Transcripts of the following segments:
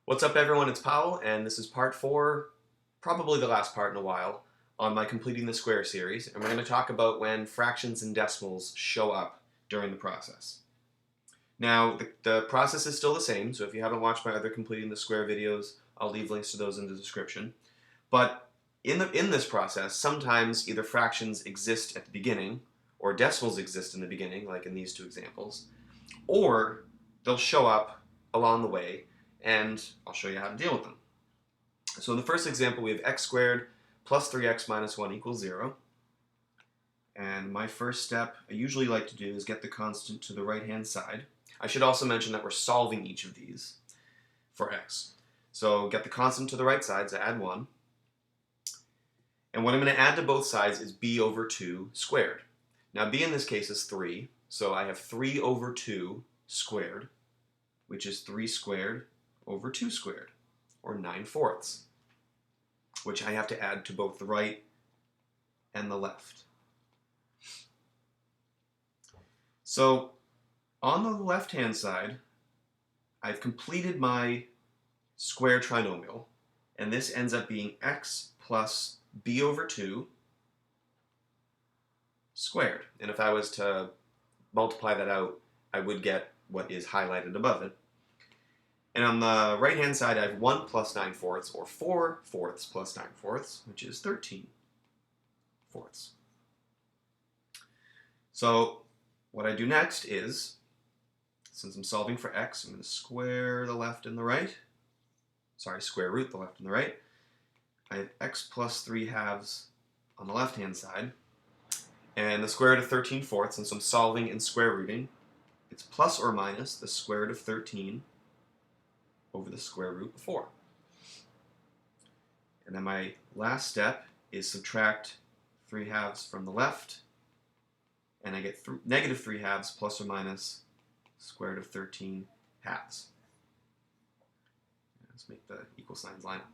What's up, everyone? It's Powell, and this is part 4, probably the last part in a while, on my Completing the Square series, and we're going to talk about when fractions and decimals show up during the process. Now, the process is still the same, so if you haven't watched my other Completing the Square videos, I'll leave links to those in the description. But in this process, sometimes either fractions exist at the beginning, or decimals exist in the beginning, like in these two examples, or they'll show up along the way, and I'll show you how to deal with them. So in the first example, we have x squared plus 3x minus 1 equals 0. And my first step I usually like to do is get the constant to the right-hand side. I should also mention that we're solving each of these for x. So get the constant to the right side, so add 1. And what I'm going to add to both sides is b over 2 squared. Now b in this case is 3, so I have 3 over 2 squared, which is 3 squared over 2 squared, or 9/4, which I have to add to both the right and the left. So on the left-hand side, I've completed my square trinomial, and this ends up being x plus b over 2 squared. And if I was to multiply that out, I would get what is highlighted above it. And on the right-hand side, I have 1 plus 9/4, or 4/4 plus 9/4, which is 13/4. So what I do next is, since I'm solving for x, I'm going to square the left and the right. Sorry, square root the left and the right. I have x plus 3/2 on the left-hand side, and the square root of 13/4, since I'm solving and square rooting, it's plus or minus the square root of 13 over the square root of 4. And then my last step is subtract 3/2 from the left, and I get negative 3/2 plus or minus square root of 13/2. Let's make the equal signs line up.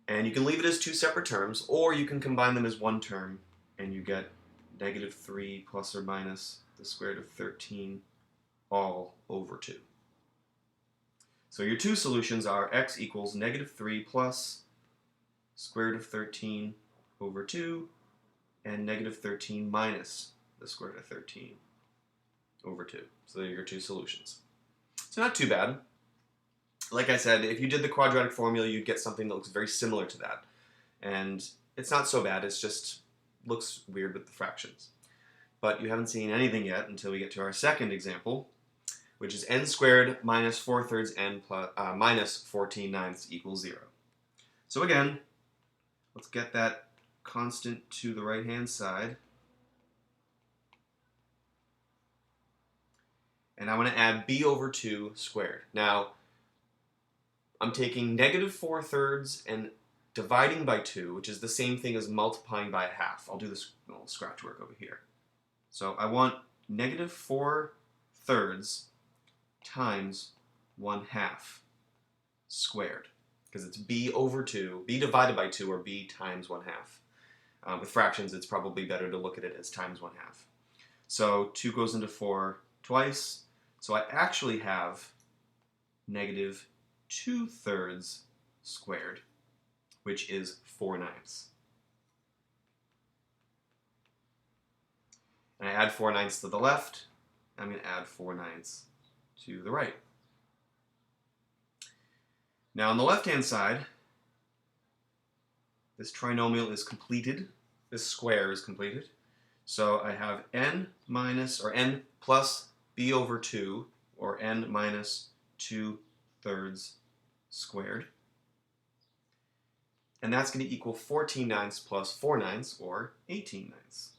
And you can leave it as two separate terms, or you can combine them as one term, and you get negative 3 plus or minus the square root of 13 all over 2. So your two solutions are x equals negative 3 plus square root of 13 over 2, and negative 13 minus the square root of 13 over 2. So they're your two solutions. So not too bad. Like I said, if you did the quadratic formula, you'd get something that looks very similar to that. And it's not so bad, it just looks weird with the fractions. But you haven't seen anything yet until we get to our second example, which is n squared minus 4/3 n plus, minus 14/9 equals 0. So again, let's get that constant to the right-hand side. And I want to add b over 2 squared. Now, I'm taking negative 4/3 and dividing by 2, which is the same thing as multiplying by a half. I'll do this little scratch work over here. So I want negative 4/3 times 1/2 squared, because it's b over 2, b divided by 2, or b times 1/2. With fractions, it's probably better to look at it as times 1/2. So 2 goes into 4 twice, so I actually have negative 2/3 squared, which is 4/9. And I add 4/9 to the left, I'm going to add 4/9 to the right. Now on the left-hand side, this trinomial is completed, this square is completed. So I have n minus, or n plus b over 2, or n minus 2/3 squared. And that's going to equal 14/9 plus 4/9, or 18/9.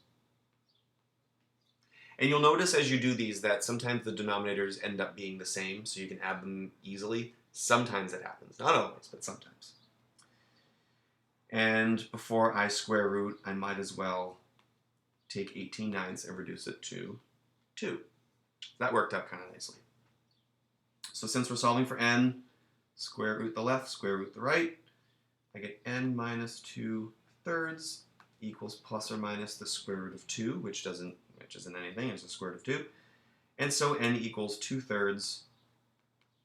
And you'll notice as you do these that sometimes the denominators end up being the same, so you can add them easily. Sometimes it happens. Not always, but sometimes. And before I square root, I might as well take 18/9 and reduce it to 2. That worked out kind of nicely. So since we're solving for n, square root the left, square root the right, I get n minus 2/3 equals plus or minus the square root of 2, which isn't anything, it's the square root of 2. And so n equals 2/3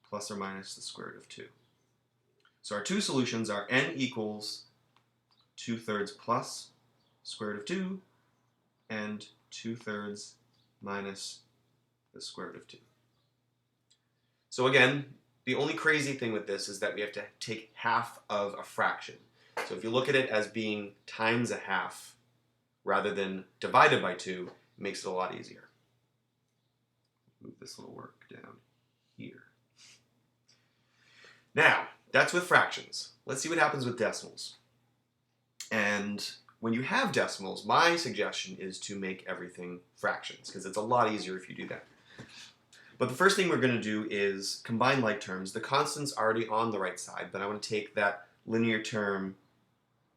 plus or minus the square root of 2. So our two solutions are n equals 2/3 plus square root of 2 and 2/3 minus the square root of 2. So again, the only crazy thing with this is that we have to take half of a fraction. So if you look at it as being times a half rather than divided by 2, it makes it a lot easier. Move this little work down here. Now, that's with fractions. Let's see what happens with decimals. And when you have decimals, my suggestion is to make everything fractions, because it's a lot easier if you do that. But the first thing we're going to do is combine like terms. The constant's already on the right side, but I want to take that linear term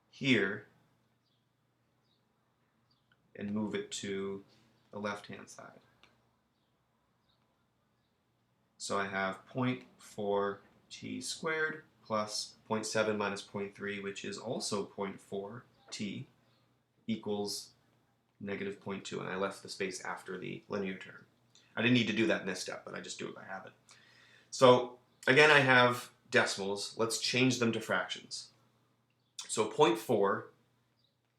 here and move it to the left-hand side. So I have 0.4t squared plus 0.7 minus 0.3, which is also 0.4t, equals negative 0.2, and I left the space after the linear term. I didn't need to do that in this step, but I just do it by habit. So again, I have decimals. Let's change them to fractions. So 0.4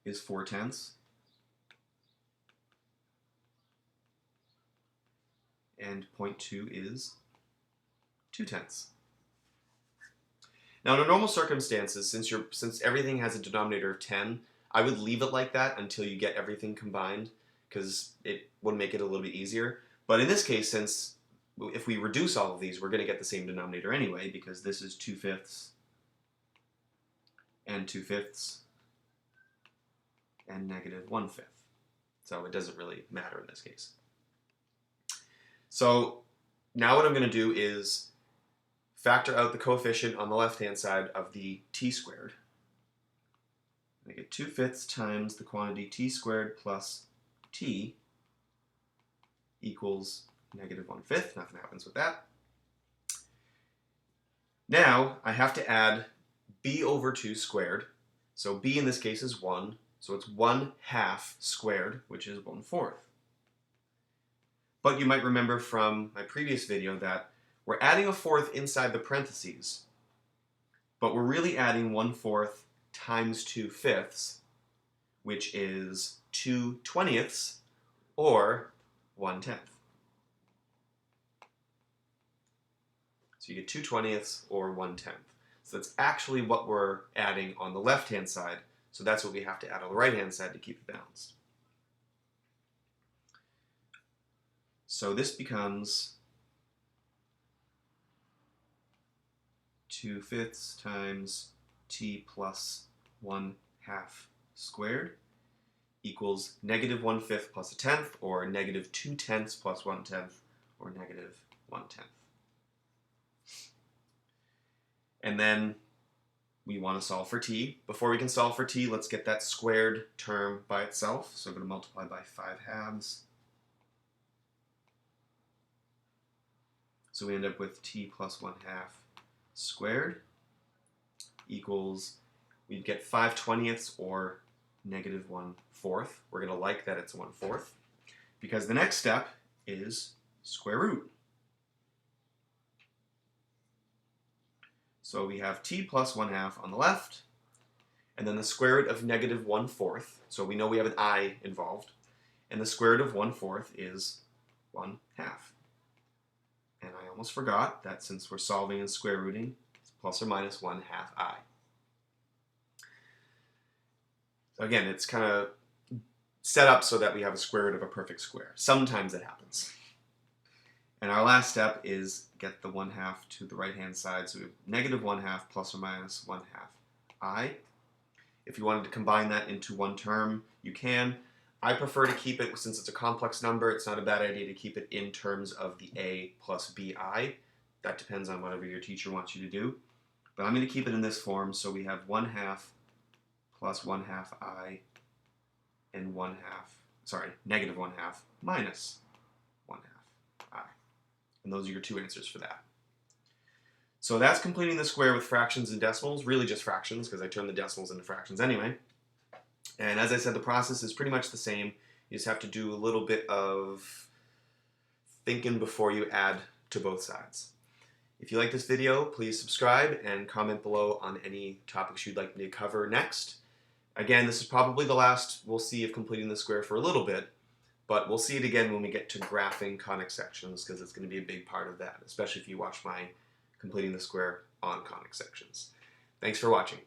is 4/10, and 0.2 is 2/10. Now, in normal circumstances, since everything has a denominator of 10, I would leave it like that until you get everything combined, because it would make it a little bit easier. But in this case, since if we reduce all of these, we're going to get the same denominator anyway, because this is 2/5 and 2/5 and negative 1/5. So it doesn't really matter in this case. So now what I'm going to do is factor out the coefficient on the left-hand side of the t squared. I get 2/5 times the quantity t squared plus t equals negative 1/5. Nothing happens with that. Now I have to add b over 2 squared. So b in this case is 1. So it's 1/2 squared, which is 1/4. But you might remember from my previous video that we're adding a fourth inside the parentheses, but we're really adding 1/4 times 2/5, which is 2/20 or 1/10. So you get 2/20 or 1/10. So that's actually what we're adding on the left-hand side. So that's what we have to add on the right-hand side to keep it balanced. So this becomes 2/5 times t plus 1/2 squared equals negative 1/5 plus 1/10, or negative 2/10 plus 1/10, or negative 1/10. And then we want to solve for t. Before we can solve for t, let's get that squared term by itself. So I'm going to multiply by 5/2. So we end up with t plus 1/2 squared equals, we'd get 5/20 or negative 1/4. We're going to like that it's 1/4, because the next step is square root. So we have t plus 1/2 on the left, and then the square root of negative 1/4. So we know we have an I involved, and the square root of 1/4 is 1/2. And I almost forgot that since we're solving and square rooting, it's plus or minus 1/2 I. So again, it's kind of set up so that we have a square root of a perfect square. Sometimes it happens. And our last step is get the 1/2 to the right-hand side. So we have negative 1/2 plus or minus 1/2 I. If you wanted to combine that into one term, you can. I prefer to keep it, since it's a complex number, it's not a bad idea to keep it in terms of the a plus bi. That depends on whatever your teacher wants you to do. But I'm going to keep it in this form, so we have 1/2 plus 1/2 I and negative 1/2 minus 1/2 I. And those are your two answers for that. So that's completing the square with fractions and decimals, really just fractions, because I turned the decimals into fractions anyway. And as I said, the process is pretty much the same. You just have to do a little bit of thinking before you add to both sides. If you like this video, please subscribe and comment below on any topics you'd like me to cover next. Again, this is probably the last we'll see of completing the square for a little bit, but we'll see it again when we get to graphing conic sections, because it's going to be a big part of that, especially if you watch my completing the square on conic sections. Thanks for watching.